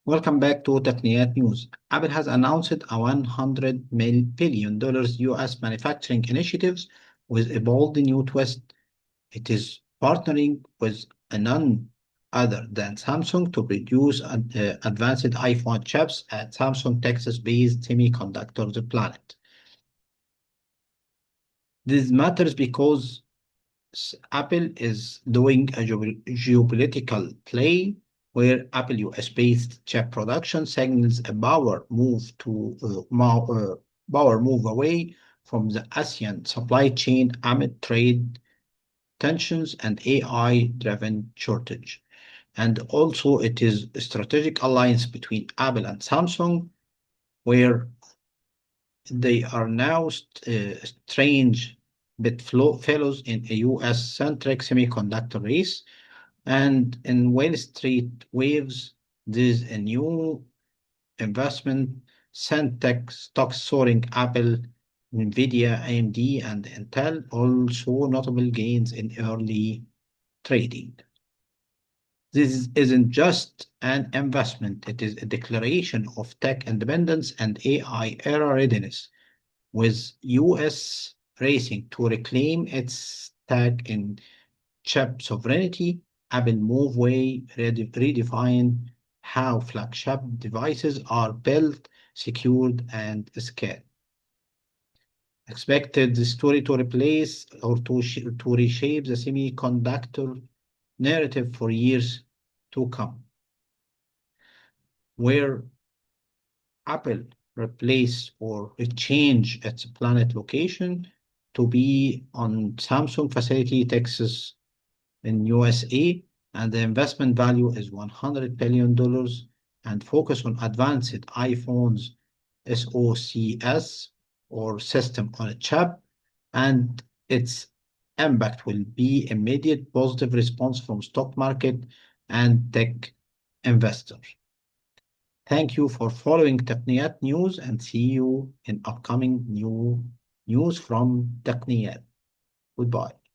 Welcome back to Taqniyat News. Apple has announced a $100 billion US manufacturing initiatives with a bold new twist. It is partnering with none other than Samsung to produce advanced iPhone chips at Samsung Texas-based semiconductor plant. This matters because Apple is doing a geopolitical play where Apple US-based chip production signals a power move away from the ASEAN supply chain amid trade tensions and AI-driven shortage. And also, it is a strategic alliance between Apple and Samsung, where they are now strange fellows in a US-centric semiconductor race. And in Wall Street waves, there's a new investment, sent tech stocks soaring Apple, Nvidia, AMD, and Intel, also notable gains in early trading. This isn't just an investment, it is a declaration of tech independence and AI era readiness, with US racing to reclaim its tag in chip sovereignty. Apple move way redefine how flagship devices are built, secured, and scaled. Expected the story to replace or to reshape the semiconductor narrative for years to come, where Apple replace or change its planet location to be on Samsung facility, Texas, in USA, and the investment value is $100 billion and focus on advanced iPhones SoCs or system on a chip, and its impact will be immediate positive response from stock market and tech investors. Thank you for following Taqniyat News and see you in upcoming new news from Taqniyat. Goodbye.